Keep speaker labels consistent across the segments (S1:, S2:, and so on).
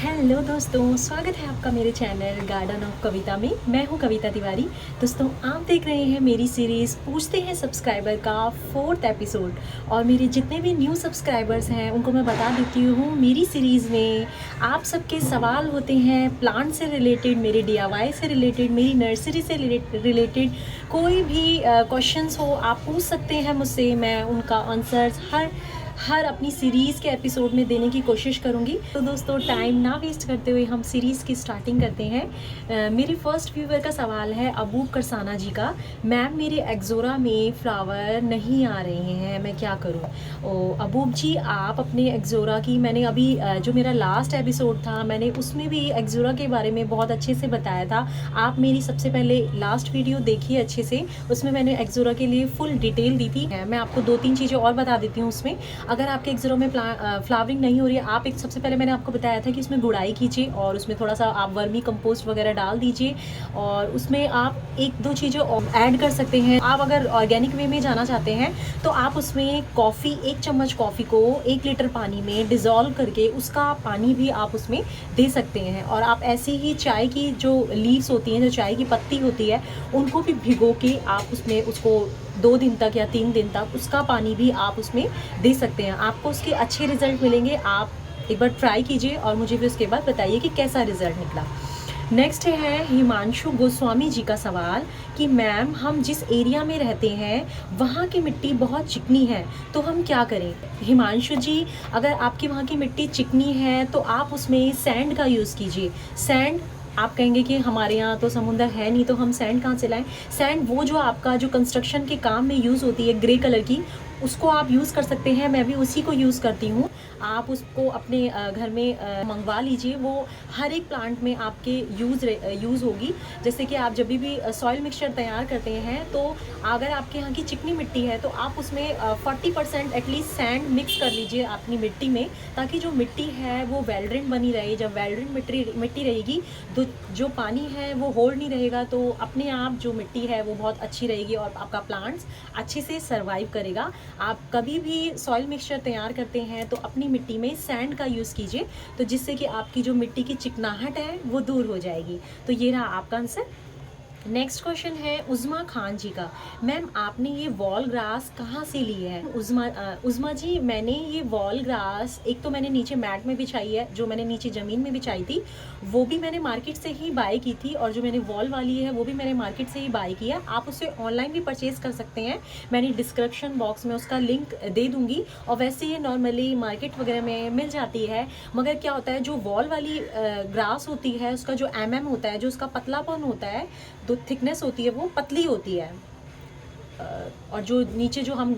S1: Hello दोस्तों, स्वागत है आपका मेरे चैनल गार्डन ऑफ कविता में। मैं हूं कविता तिवारी। दोस्तों, आप देख रहे हैं मेरी सीरीज़ पूछते हैं सब्सक्राइबर का 4th एपिसोड। और मेरे जितने भी न्यू सब्सक्राइबर्स हैं उनको मैं बता देती हूँ, मेरी सीरीज़ में आप सबके सवाल होते हैं प्लांट से रिलेटेड, मेरे DIY से रिलेटेड, मेरी नर्सरी से रिलेटेड कोई भी क्वेश्चंस हो आप पूछ सकते हैं मुझसे। मैं उनका आंसर्स हर अपनी सीरीज़ के एपिसोड में देने की कोशिश करूँगी। तो दोस्तों, टाइम ना वेस्ट करते हुए हम सीरीज़ की स्टार्टिंग करते हैं। मेरे फर्स्ट व्यूवर का सवाल है अबूब करसाना जी का। मैम, मेरे एक्ज़ोरा में फ्लावर नहीं आ रहे हैं, मैं क्या करूँ? अबूब जी, आप अपने एक्ज़ोरा की, मैंने अभी जो मेरा लास्ट एपिसोड था मैंने उसमें भी एक्ज़ोरा के बारे में बहुत अच्छे से बताया था। आप मेरी सबसे पहले लास्ट वीडियो देखिए अच्छे से, उसमें मैंने एक्ज़ोरा के लिए फुल डिटेल दी थी। मैं आपको 2-3 चीज़ें और बता देती हूँ उसमें। अगर आपके एक्ज़ोरा में फ्लावरिंग नहीं हो रही है, आप एक सबसे पहले मैंने आपको बताया था कि उसमें गुड़ाई कीजिए और उसमें थोड़ा सा आप वर्मी कंपोस्ट वगैरह डाल दीजिए। और उसमें आप 1-2 चीज़ें और ऐड कर सकते हैं। आप अगर ऑर्गेनिक वे में जाना चाहते हैं तो आप उसमें कॉफ़ी, 1 चम्मच कॉफ़ी को 1 लीटर पानी में डिज़ोल्व करके उसका पानी भी आप उसमें दे सकते हैं। और आप ऐसे ही चाय की जो लीव्स होती हैं, जो चाय की पत्ती होती है, उनको भी भिगो के आप उसमें उसको 2 दिन तक या 3 दिन तक उसका पानी भी आप उसमें दे सकते हैं। आपको उसके अच्छे रिज़ल्ट मिलेंगे। आप एक बार ट्राई कीजिए और मुझे फिर उसके बाद बताइए कि कैसा रिज़ल्ट निकला। नेक्स्ट है हिमांशु गोस्वामी जी का सवाल कि मैम, हम जिस एरिया में रहते हैं वहाँ की मिट्टी बहुत चिकनी है, तो हम क्या करें? हिमांशु जी, अगर आपकी वहाँ की मिट्टी चिकनी है तो आप उसमें सैंड का यूज़ कीजिए। सैंड, आप कहेंगे कि हमारे यहाँ तो समुंदर है नहीं तो हम सैंड कहाँ से लाएं? सैंड वो जो आपका जो कंस्ट्रक्शन के काम में यूज़ होती है, ग्रे कलर की, उसको आप यूज़ कर सकते हैं। मैं भी उसी को यूज़ करती हूँ। आप उसको अपने घर में मंगवा लीजिए। वो हर एक प्लांट में आपके यूज़ होगी। जैसे कि आप जब भी सॉइल मिक्सचर तैयार करते हैं तो अगर आपके यहाँ की चिकनी मिट्टी है तो आप उसमें 40% एटलीस्ट सैंड मिक्स कर लीजिए अपनी मिट्टी में, ताकि जो मिट्टी है वो वेल ड्रेन बनी रहे। जब वेल ड्रेन मिट्टी रहेगी तो जो पानी है वो होल्ड नहीं रहेगा, तो अपने आप जो मिट्टी है वो बहुत अच्छी रहेगी और आपका प्लांट्स अच्छे से सर्वाइव करेगा। आप कभी भी सॉइल मिक्सचर तैयार करते हैं तो अपनी मिट्टी में सैंड का यूज़ कीजिए, तो जिससे कि आपकी जो मिट्टी की चिकनाहट है वो दूर हो जाएगी। तो ये रहा आपका आंसर। नेक्स्ट क्वेश्चन है उज़मा खान जी का। मैम, आपने ये वॉल ग्रास कहाँ से ली है? उज़मा जी, मैंने ये वॉल ग्रास एक तो मैंने नीचे मैट में बिछाई है, जो मैंने नीचे ज़मीन में बिछाई थी वो भी मैंने मार्केट से ही बाय की थी, और जो मैंने वॉल वाली है वो भी मैंने मार्केट से ही बाय किया। आप उसे ऑनलाइन भी परचेज़ कर सकते हैं, मैंने डिस्क्रिप्शन बॉक्स में उसका लिंक दे दूँगी। और वैसे ये नॉर्मली मार्केट वगैरह में मिल जाती है। मगर क्या होता है, जो वॉल वाली ग्रास होती है उसका जो होता है, जो उसका पतलापन होता है, तो थिकनेस होती है वो पतली होती है। और जो नीचे जो हम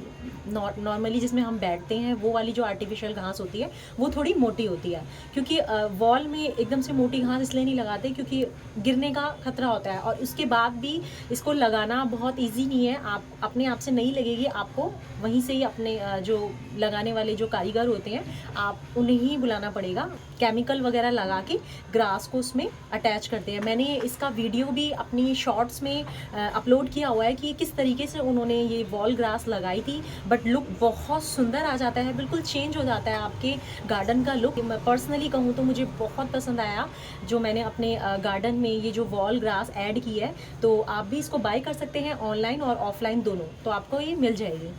S1: नॉर्मली जिसमें हम बैठते हैं वो वाली जो आर्टिफिशियल घास होती है वो थोड़ी मोटी होती है। क्योंकि वॉल में एकदम से मोटी घास इसलिए नहीं लगाते क्योंकि गिरने का खतरा होता है, और उसके बाद भी इसको लगाना बहुत इजी नहीं है। आप अपने आप से नहीं लगेगी, आपको वहीं से ही अपने जो लगाने वाले जो कारीगर होते हैं आप उन्हें ही बुलाना पड़ेगा। केमिकल वगैरह लगा के ग्रास को उसमें अटैच करते हैं। मैंने इसका वीडियो भी अपनी शॉर्ट्स में अपलोड किया हुआ है कि किस तरीके से उन्होंने ये वॉल ग्रास लगाई थी। बट लुक बहुत सुंदर आ जाता है, बिल्कुल चेंज हो जाता है आपके गार्डन का लुक। मैं पर्सनली कहूँ तो मुझे बहुत पसंद आया जो मैंने अपने गार्डन में ये जो वॉल ग्रास ऐड की है। तो आप भी इसको बाय कर सकते हैं ऑनलाइन और ऑफलाइन दोनों, तो आपको ये मिल जाएगी।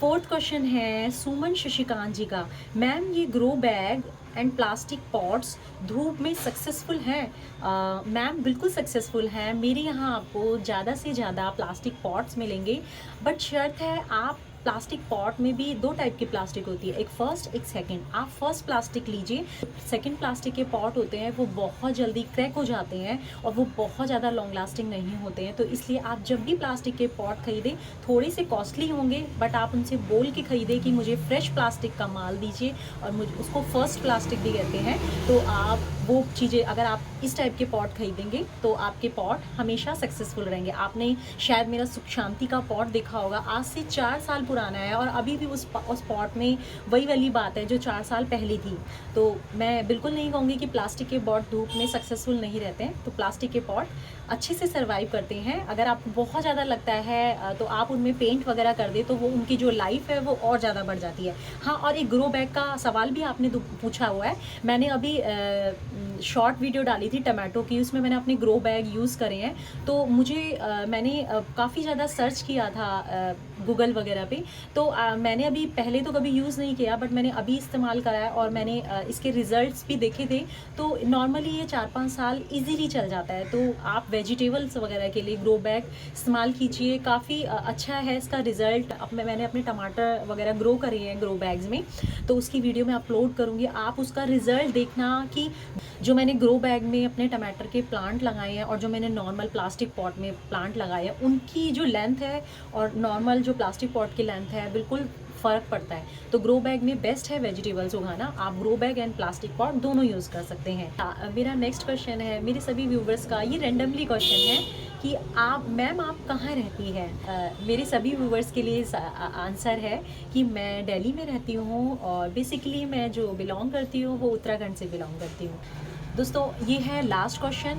S1: 4th क्वेश्चन है सुमन शशिकांत जी का। मैम, ये grow bag and plastic pots धूप में सक्सेसफुल हैं? मैम, बिल्कुल सक्सेसफुल हैं। मेरे यहाँ आपको ज़्यादा से ज़्यादा प्लास्टिक पॉट्स मिलेंगे, बट शर्त है आप प्लास्टिक पॉट में भी 2 टाइप की प्लास्टिक होती है, एक फर्स्ट एक सेकंड। आप फर्स्ट प्लास्टिक लीजिए। सेकंड प्लास्टिक के पॉट होते हैं वो बहुत जल्दी क्रैक हो जाते हैं और वो बहुत ज़्यादा लॉन्ग लास्टिंग नहीं होते हैं। तो इसलिए आप जब भी प्लास्टिक के पॉट खरीदें, थोड़े से कॉस्टली होंगे, बट आप उनसे बोल के खरीदें कि मुझे फ्रेश प्लास्टिक का माल दीजिए, और मुझे उसको फर्स्ट प्लास्टिक भी कहते हैं। तो आप वो चीज़ें, अगर आप इस टाइप के पॉट खरीदेंगे तो आपके पॉट हमेशा सक्सेसफुल रहेंगे। आपने शायद मेरा सुख शांति का पॉट देखा होगा, आज से 4 साल पुराना है और अभी भी उस पॉट में वही वाली बात है जो 4 साल पहले थी। तो मैं बिल्कुल नहीं कहूँगी कि प्लास्टिक के पॉट धूप में सक्सेसफुल नहीं रहते हैं। तो प्लास्टिक के पॉट अच्छे से सर्वाइव करते हैं। अगर आपको बहुत ज़्यादा लगता है तो आप उनमें पेंट वगैरह कर दे तो वो उनकी जो लाइफ है वो और ज़्यादा बढ़ जाती है। हाँ, और एक ग्रो बैग का सवाल भी आपने पूछा हुआ है। मैंने अभी शॉर्ट वीडियो डाली थी टमाटो की, उसमें मैंने अपने ग्रो बैग यूज़ करे हैं। तो मुझे मैंने काफ़ी ज़्यादा सर्च किया था गूगल वगैरह पे, तो मैंने अभी पहले तो कभी यूज़ नहीं किया, बट मैंने अभी इस्तेमाल करा है और मैंने इसके रिज़ल्ट्स भी देखे थे। तो नॉर्मली ये 4-5 साल इजीली चल जाता है। तो आप वेजिटेबल्स वगैरह के लिए ग्रो बैग इस्तेमाल कीजिए, काफ़ी अच्छा है इसका रिज़ल्ट। अब मैंने अपने टमाटर वगैरह ग्रो करे हैं ग्रो बैग्स में, तो उसकी वीडियो मैं अपलोड करूँगी। आप उसका रिज़ल्ट देखना कि जो मैंने ग्रो बैग में अपने टमाटर के प्लांट लगाए हैं और जो मैंने नॉर्मल प्लास्टिक पॉट में प्लांट लगाए हैं, उनकी जो लेंथ है और नॉर्मल जो प्लास्टिक पॉट की लेंथ है, बिल्कुल फ़र्क पड़ता है। तो ग्रो बैग में बेस्ट है वेजिटेबल्स उगाना। आप grow bag and plastic pot दोनों यूज़ कर सकते हैं। मेरा नेक्स्ट क्वेश्चन है मेरे सभी व्यूवर्स का, ये रैंडमली क्वेश्चन है कि आप मैम आप कहाँ रहती हैं। मेरे सभी व्यूवर्स के लिए आंसर है कि मैं दिल्ली में रहती हूँ और बेसिकली मैं जो बिलोंग करती हूँ वो उत्तराखंड से बिलोंग करती हूँ। दोस्तों ये है लास्ट क्वेश्चन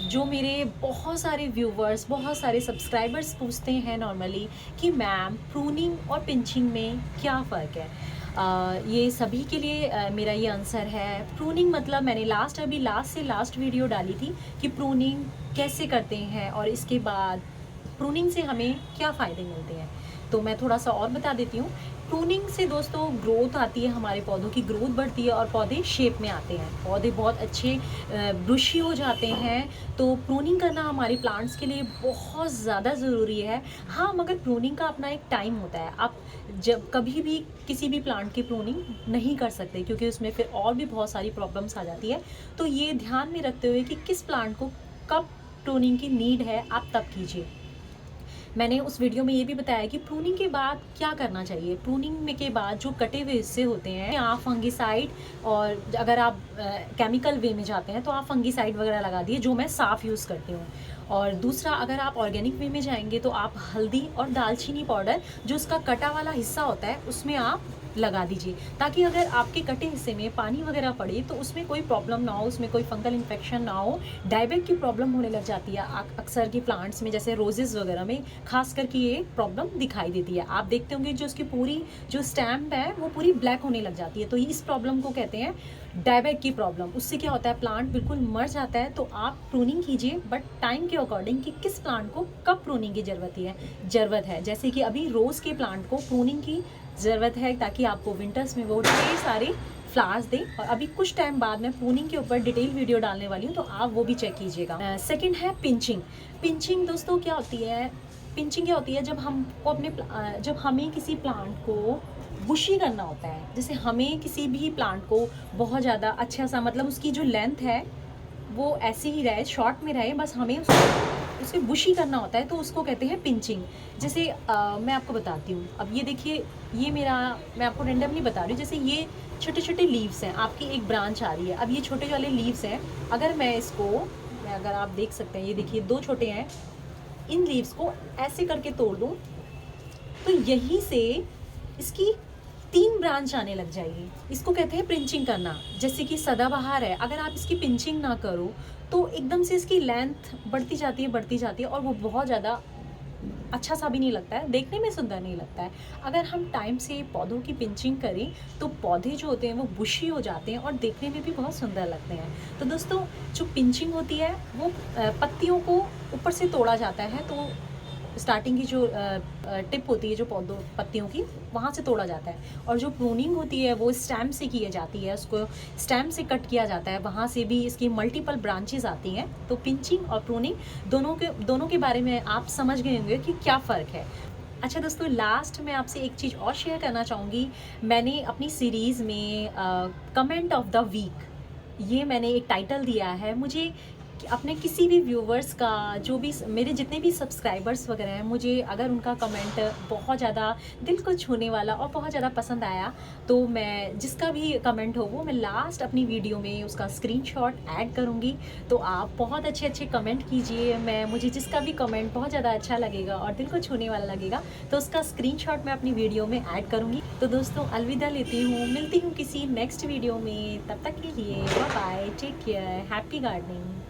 S1: जो मेरे बहुत सारे व्यूवर्स, बहुत सारे सब्सक्राइबर्स पूछते हैं नॉर्मली कि मैम प्रूनिंग और पिंचिंग में क्या फ़र्क है। ये सभी के लिए मेरा ये आंसर है। प्रूनिंग मतलब मैंने लास्ट से लास्ट वीडियो डाली थी कि प्रूनिंग कैसे करते हैं और इसके बाद प्रूनिंग से हमें क्या फ़ायदे मिलते हैं। तो मैं थोड़ा सा और बता देती हूँ। प्रूनिंग से दोस्तों ग्रोथ आती है, हमारे पौधों की ग्रोथ बढ़ती है और पौधे शेप में आते हैं, पौधे बहुत अच्छे बुशी हो जाते हैं। तो प्रूनिंग करना हमारे प्लांट्स के लिए बहुत ज़्यादा ज़रूरी है। हाँ, मगर प्रूनिंग का अपना एक टाइम होता है। आप जब कभी भी किसी भी प्लांट की प्रूनिंग नहीं कर सकते, क्योंकि उसमें फिर और भी बहुत सारी प्रॉब्लम्स आ जाती है। तो ये ध्यान में रखते हुए कि किस प्लांट को कब प्रूनिंग की नीड है, आप तब कीजिए। मैंने उस वीडियो में ये भी बताया कि प्रूनिंग के बाद क्या करना चाहिए। प्रूनिंग में के बाद जो कटे हुए हिस्से होते हैं, आप फंगिसाइड, और अगर आप केमिकल वे में जाते हैं तो आप फंगिसाइड वगैरह लगा दिए, जो मैं साफ़ यूज़ करती हूँ। और दूसरा, अगर आप ऑर्गेनिक वे में जाएंगे तो आप हल्दी और दालचीनी पाउडर, जो उसका कटा वाला हिस्सा होता है, उसमें आप लगा दीजिए, ताकि अगर आपके कटे हिस्से में पानी वगैरह पड़े तो उसमें कोई प्रॉब्लम ना हो, उसमें कोई फंगल इन्फेक्शन ना हो। डायबैक की प्रॉब्लम होने लग जाती है अक्सर की प्लांट्स में, जैसे रोजेज़ वगैरह में खास करके ये प्रॉब्लम दिखाई देती है। आप देखते होंगे जो उसकी पूरी जो स्टैम्प है वो पूरी ब्लैक होने लग जाती है। तो इस प्रॉब्लम को कहते हैं डायबैक की प्रॉब्लम। उससे क्या होता है, प्लांट बिल्कुल मर जाता है। तो आप प्रूनिंग कीजिए, बट टाइम के अकॉर्डिंग कि किस प्लांट को कब प्रूनिंग की ज़रूरत है। जैसे कि अभी रोज़ के प्लांट को प्रूनिंग की ज़रूरत है, ताकि आपको विंटर्स में वो ढेर सारे फ्लावर्स दें। और अभी कुछ टाइम बाद मैं प्रूनिंग के ऊपर डिटेल वीडियो डालने वाली हूँ, तो आप वो भी चेक कीजिएगा। सेकंड है पिंचिंग। पिंचिंग दोस्तों क्या होती है, पिंचिंग क्या होती है, जब हमें किसी प्लांट को बुशी करना होता है। जैसे हमें किसी भी प्लांट को बहुत ज़्यादा अच्छा सा, मतलब उसकी जो लेंथ है वो ऐसे ही रहे, शॉर्ट में रहे, बस हमें उसकी बुशी करना होता है, तो उसको कहते हैं पिंचिंग। जैसे मैं आपको बताती हूँ। अब ये देखिए, ये मैं आपको रेंडमली बता रही हूँ। जैसे ये छोटे छोटे लीव्स हैं, आपकी एक ब्रांच आ रही है। अब ये छोटे वाले लीव्स हैं, अगर आप देख सकते हैं, ये देखिए 2 छोटे हैं, इन लीव्स को ऐसे करके तोड़ दूँ तो यहीं से इसकी 3 ब्रांच आने लग जाएगी। इसको कहते हैं पिंचिंग करना। जैसे कि सदाबहार है, अगर आप इसकी पिंचिंग ना करो तो एकदम से इसकी लेंथ बढ़ती जाती है और वो बहुत ज़्यादा अच्छा सा भी नहीं लगता है, देखने में सुंदर नहीं लगता है। अगर हम टाइम से पौधों की पिंचिंग करें तो पौधे जो होते हैं वो बुशी हो जाते हैं और देखने में भी बहुत सुंदर लगते हैं। तो दोस्तों जो पिंचिंग होती है वो पत्तियों को ऊपर से तोड़ा जाता है। तो स्टार्टिंग की जो टिप होती है जो पत्तियों की, वहाँ से तोड़ा जाता है। और जो प्रूनिंग होती है वो स्टेम से की जाती है, उसको स्टेम से कट किया जाता है, वहाँ से भी इसकी मल्टीपल ब्रांचेस आती हैं। तो पिंचिंग और प्रूनिंग दोनों के बारे में आप समझ गए होंगे कि क्या फ़र्क है। अच्छा दोस्तों, लास्ट में आपसे एक चीज़ और शेयर करना चाहूँगी। मैंने अपनी सीरीज़ में कमेंट ऑफ द वीक, ये मैंने एक टाइटल दिया है। मुझे अपने किसी भी व्यूवर्स का, जो भी मेरे जितने भी सब्सक्राइबर्स वगैरह हैं, मुझे अगर उनका कमेंट बहुत ज़्यादा दिल को छूने वाला और बहुत ज़्यादा पसंद आया, तो मैं जिसका भी कमेंट हो वो मैं लास्ट अपनी वीडियो में उसका स्क्रीनशॉट ऐड करूँगी। तो आप बहुत अच्छे कमेंट कीजिए। मुझे जिसका भी कमेंट बहुत ज़्यादा अच्छा लगेगा और दिल को छूने वाला लगेगा, तो उसका स्क्रीनशॉट मैं अपनी वीडियो में ऐड करूँगी। तो दोस्तों अलविदा लेती हूँ, मिलती हूँ किसी नेक्स्ट वीडियो में। तब तक के लिए bye bye, take care, happy gardening.